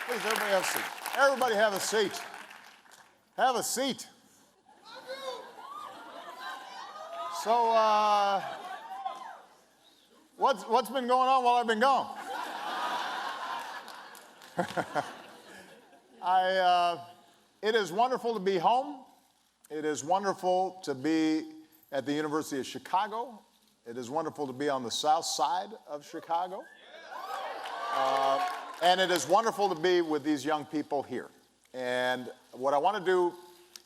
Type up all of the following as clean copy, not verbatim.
Please, everybody have a seat. Everybody have a seat. Have a seat. So, what's been going on while I've been gone? It is wonderful to be home. It is wonderful to be at the University of Chicago. It is wonderful to be on the south side of Chicago. And it is wonderful to be with these young people here. And what I want to do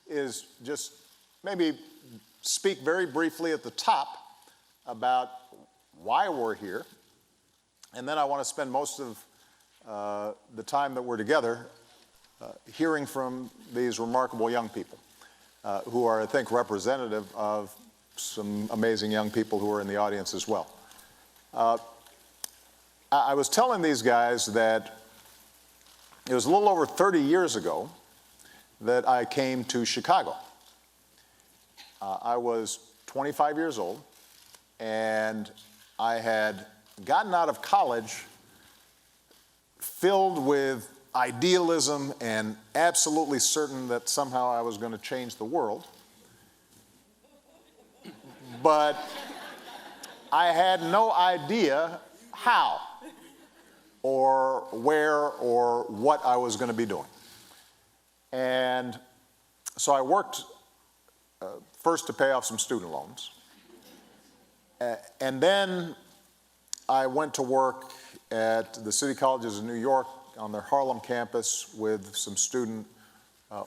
is just maybe speak very briefly at the top about why we're here. And then I want to spend most of the time that we're together hearing from these remarkable young people who are, I think, representative of some amazing young people who are in the audience as well. I was telling these guys that it was a little over 30 years ago that I came to Chicago. I was 25 years old, and I had gotten out of college filled with idealism and absolutely certain that somehow I was going to change the world. But I had no idea how or where or what I was going to be doing. And so I worked first to pay off some student loans. And then I went to work at the City Colleges of New York on their Harlem campus with some student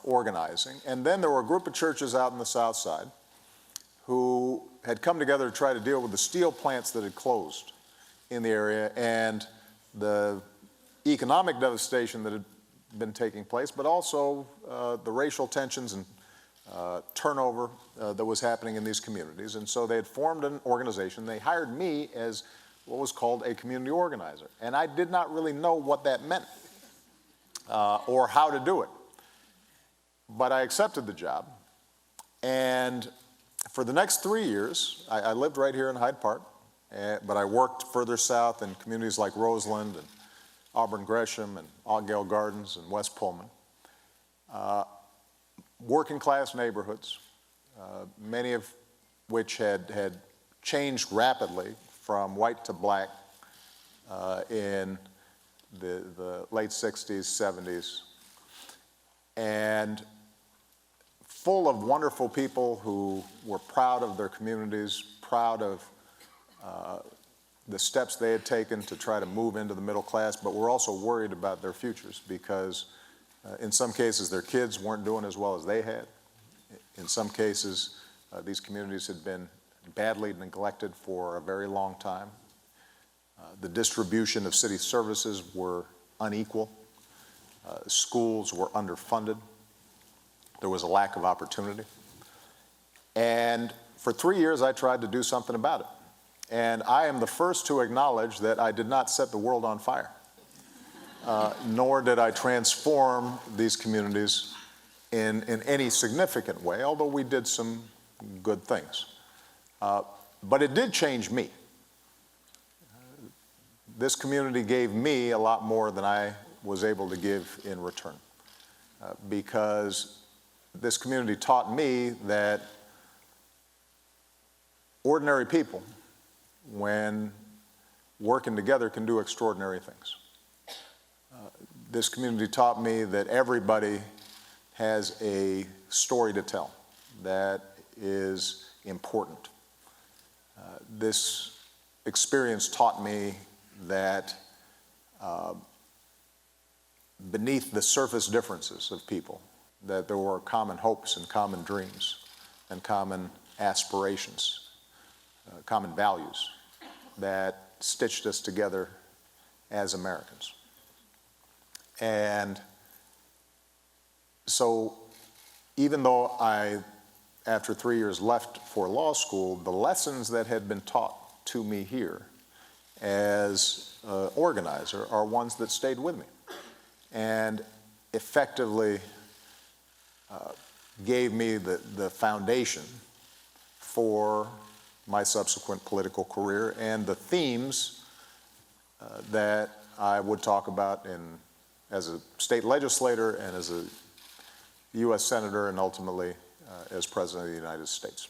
organizing. And then there were a group of churches out in the South Side who had come together to try to deal with the steel plants that had closed in the area and the economic devastation that had been taking place, but also the racial tensions and turnover that was happening in these communities. And so they had formed an organization. They hired me as what was called a community organizer. And I did not really know what that meant or how to do it. But I accepted the job. And for the next 3 years, I lived right here in Hyde Park, but I worked further south in communities like Roseland and Auburn Gresham and Oakdale Gardens and West Pullman. Working class neighborhoods, many of which had changed rapidly from white to black in the late 60s, 70s, and full of wonderful people who were proud of their communities, proud of the steps they had taken to try to move into the middle class, but were also worried about their futures because in some cases their kids weren't doing as well as they had. In some cases, these communities had been badly neglected for a very long time. The distribution of city services were unequal. Schools were underfunded. There was a lack of opportunity. And for 3 years, I tried to do something about it. And I am the first to acknowledge that I did not set the world on fire, nor did I transform these communities in any significant way, although we did some good things. But it did change me. This community gave me a lot more than I was able to give in return, because this community taught me that ordinary people, when working together, can do extraordinary things. This community taught me that everybody has a story to tell that is important. This experience taught me that beneath the surface differences of people, that there were common hopes and common dreams and common aspirations, common values that stitched us together as Americans. And so even though I, after 3 years, left for law school, the lessons that had been taught to me here as an organizer are ones that stayed with me and effectively gave me the foundation for my subsequent political career and the themes that I would talk about in as a state legislator and as a U.S. Senator and ultimately as President of the United States.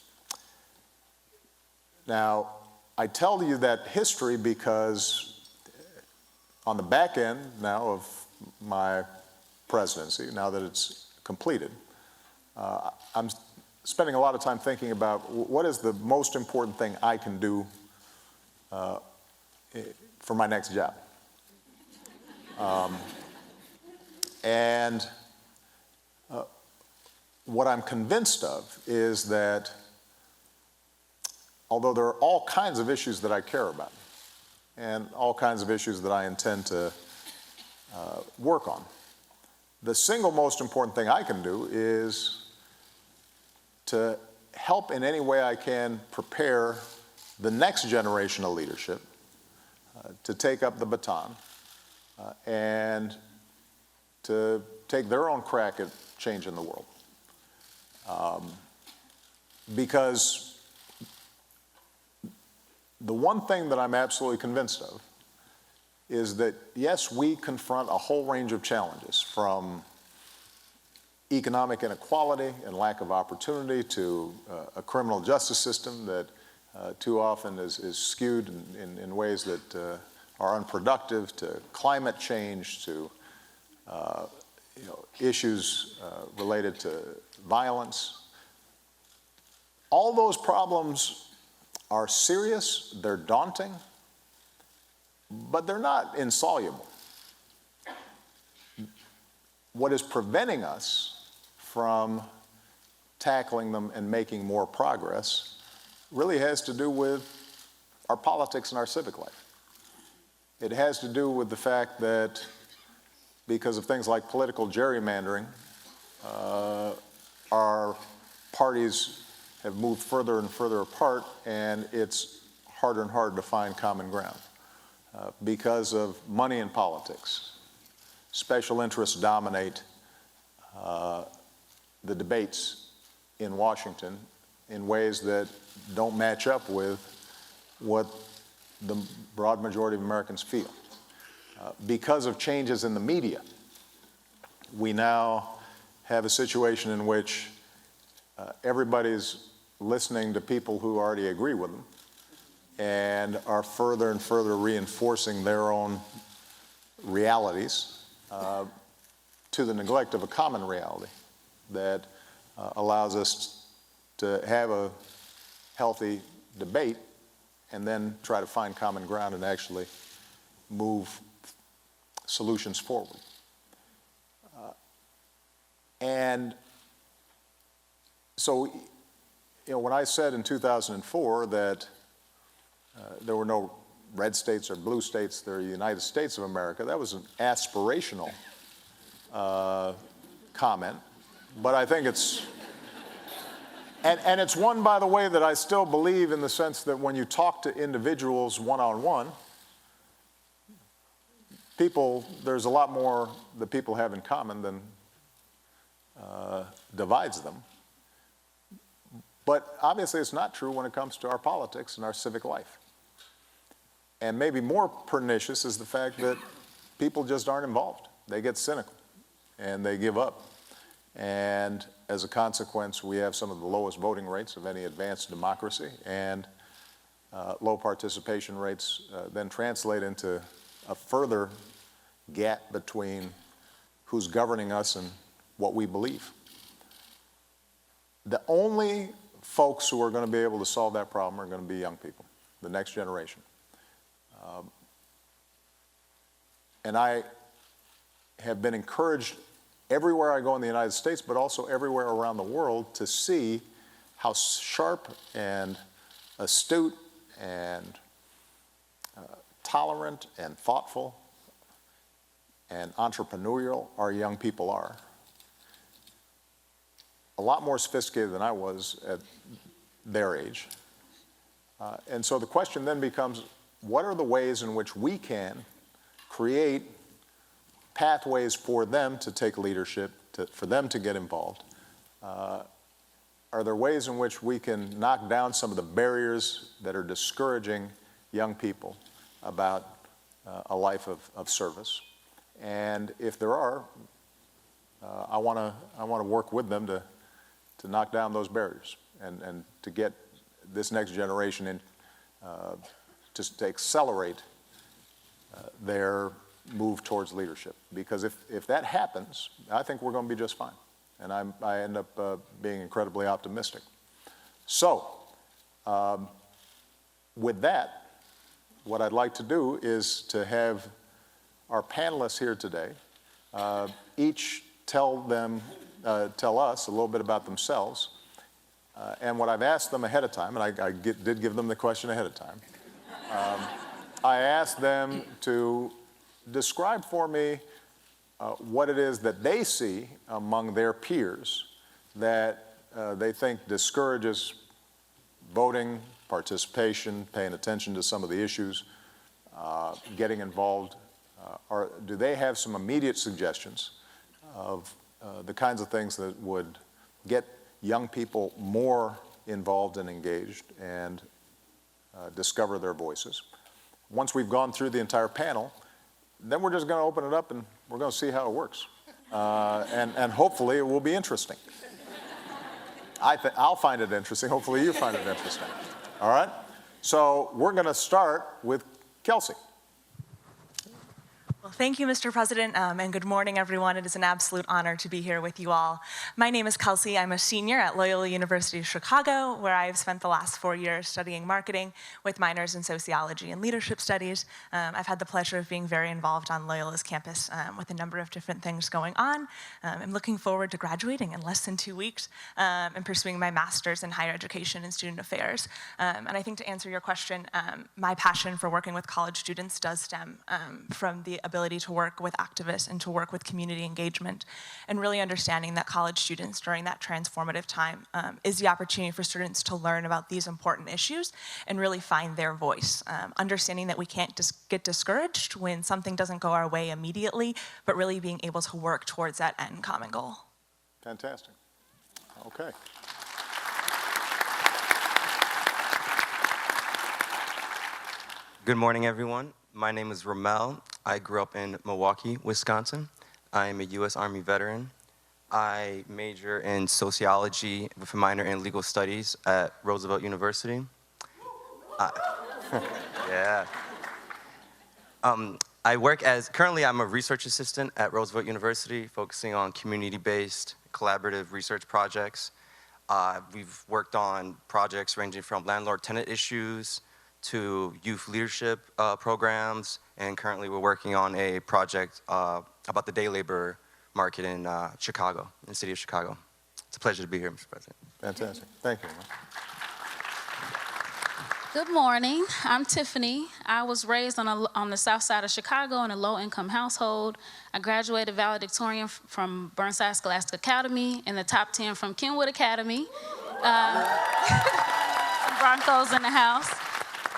Now, I tell you that history because on the back end now of my presidency, now that it's completed, I'm spending a lot of time thinking about what is the most important thing I can do for my next job. And what I'm convinced of is that although there are all kinds of issues that I care about and all kinds of issues that I intend to work on, the single most important thing I can do is to help in any way I can prepare the next generation of leadership to take up the baton and to take their own crack at changing the world. Because the one thing that I'm absolutely convinced of is that, yes, we confront a whole range of challenges, from economic inequality and lack of opportunity to a criminal justice system that too often is skewed in ways that are unproductive, to climate change, to issues related to violence. All those problems are serious, they're daunting, but they're not insoluble. What is preventing us from tackling them and making more progress really has to do with our politics and our civic life. It has to do with the fact that because of things like political gerrymandering, our parties have moved further and further apart, and it's harder and harder to find common ground. Because of money in politics, special interests dominate the debates in Washington in ways that don't match up with what the broad majority of Americans feel. Because of changes in the media, we now have a situation in which everybody's listening to people who already agree with them and are further and further reinforcing their own realities to the neglect of a common reality that allows us to have a healthy debate and then try to find common ground and actually move solutions forward. And so, when I said in 2004 that there were no red states or blue states, they're the United States of America, that was an aspirational comment, but I think it's, and it's one, by the way, that I still believe, in the sense that when you talk to individuals one-on-one, there's a lot more that people have in common than divides them. But obviously it's not true when it comes to our politics and our civic life. And maybe more pernicious is the fact that people just aren't involved. They get cynical and they give up. And as a consequence, we have some of the lowest voting rates of any advanced democracy, and low participation rates then translate into a further gap between who's governing us and what we believe. The only folks who are going to be able to solve that problem are going to be young people, the next generation. And I have been encouraged everywhere I go in the United States, but also everywhere around the world, to see how sharp and astute and tolerant and thoughtful and entrepreneurial our young people are. A lot more sophisticated than I was at their age. And so the question then becomes, what are the ways in which we can create pathways for them to take leadership, for them to get involved? Are there ways in which we can knock down some of the barriers that are discouraging young people about a life of service? And if there are, I want to work with them to knock down those barriers and to get this next generation in, just to accelerate their move towards leadership. Because if that happens, I think we're going to be just fine. And I end up being incredibly optimistic. So, with that, what I'd like to do is to have our panelists here today each tell us a little bit about themselves. And what I've asked them ahead of time, and I did give them the question ahead of time, I asked them to describe for me what it is that they see among their peers that they think discourages voting, participation, paying attention to some of the issues, getting involved. Or do they have some immediate suggestions of the kinds of things that would get young people more involved and engaged and discover their voices? Once we've gone through the entire panel, then we're just going to open it up and we're going to see how it works. And hopefully it will be interesting. I'll find it interesting. Hopefully you find it interesting. All right? So we're going to start with Kelsey. Well, thank you, Mr. President, and good morning, everyone. It is an absolute honor to be here with you all. My name is Kelsey. I'm a senior at Loyola University of Chicago, where I've spent the last 4 years studying marketing with minors in sociology and leadership studies. I've had the pleasure of being very involved on Loyola's campus with a number of different things going on. I'm looking forward to graduating in less than 2 weeks and pursuing my master's in higher education and student affairs. And I think to answer your question, my passion for working with college students does stem from the ability to work with activists and to work with community engagement, and really understanding that college students during that transformative time is the opportunity for students to learn about these important issues and really find their voice. Understanding that we can't just get discouraged when something doesn't go our way immediately, but really being able to work towards that end common goal. Fantastic. Okay. Good morning, everyone. My name is Ramel. I grew up in Milwaukee, Wisconsin. I am a U.S. Army veteran. I major in sociology with a minor in legal studies at Roosevelt University. Yeah. I work currently I'm a research assistant at Roosevelt University, focusing on community-based collaborative research projects. We've worked on projects ranging from landlord-tenant issues to youth leadership programs, and currently we're working on a project about the day labor market in Chicago, in the city of Chicago. It's a pleasure to be here, Mr. President. Fantastic. Thank you. Good morning. I'm Tiffany. I was raised on the south side of Chicago in a low-income household. I graduated valedictorian from Burnside Scholastic Academy and the top 10 from Kenwood Academy. Broncos in the house.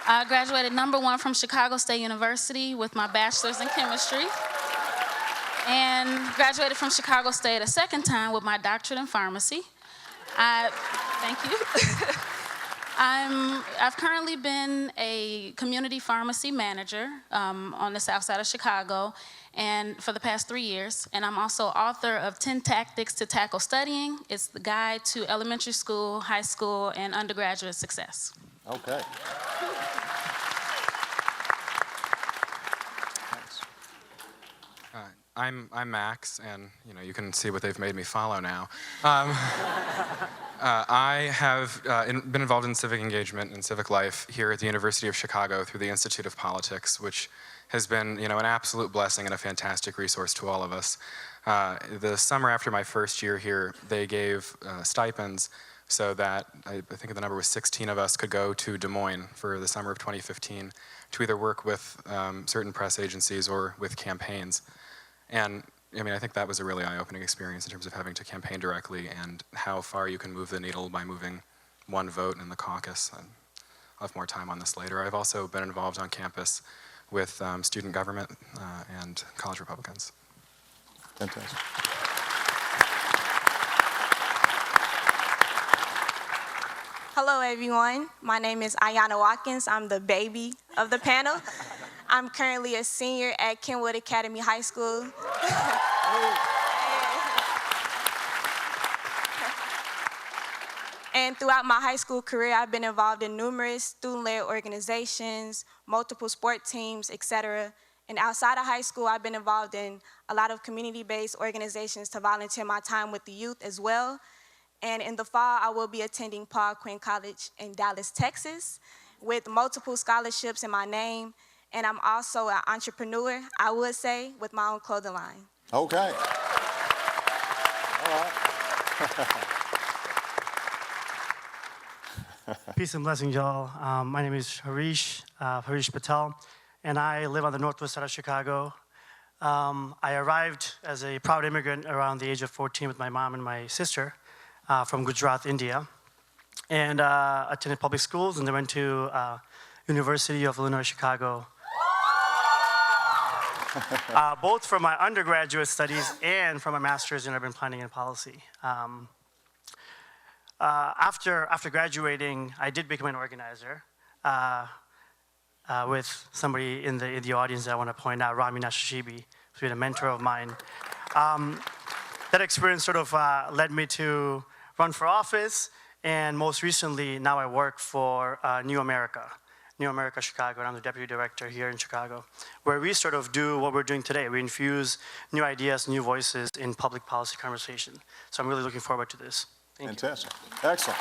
I graduated #1 from Chicago State University with my bachelor's in chemistry, and graduated from Chicago State a second time with my doctorate in pharmacy. Thank you. I've currently been a community pharmacy manager on the south side of Chicago and for the past 3 years, and I'm also author of 10 Tactics to Tackle Studying. It's the guide to elementary school, high school, and undergraduate success. Okay. I'm Max, and you can see what they've made me follow now. I have been involved in civic engagement and civic life here at the University of Chicago through the Institute of Politics, which has been an absolute blessing and a fantastic resource to all of us. The summer after my first year here, they gave stipends so that I think the number was 16 of us could go to Des Moines for the summer of 2015 to either work with certain press agencies or with campaigns. And I think that was a really eye-opening experience in terms of having to campaign directly and how far you can move the needle by moving one vote in the caucus. And I'll have more time on this later. I've also been involved on campus with student government and college Republicans. Fantastic. Hello, everyone. My name is Ayana Watkins. I'm the baby of the panel. I'm currently a senior at Kenwood Academy High School. And throughout my high school career, I've been involved in numerous student-led organizations, multiple sport teams, etc. And outside of high school, I've been involved in a lot of community-based organizations to volunteer my time with the youth as well. And in the fall, I will be attending Paul Quinn College in Dallas, Texas, with multiple scholarships in my name. And I'm also an entrepreneur, I would say, with my own clothing line. Okay. All right. Peace and blessings, y'all. My name is Harish Patel, and I live on the northwest side of Chicago. I arrived as a proud immigrant around the age of 14 with my mom and my sister from Gujarat, India, and attended public schools and then went to University of Illinois, Chicago, both for my undergraduate studies and for my master's in urban planning and policy. After graduating, I did become an organizer with somebody in the audience that I want to point out, Rami Nashashibi, who's been a mentor of mine. That experience sort of led me to run for office, and most recently, now I work for New America Chicago, and I'm the deputy director here in Chicago, where we sort of do what we're doing today. We infuse new ideas, new voices in public policy conversation. So I'm really looking forward to this. Thank you. Fantastic. Excellent.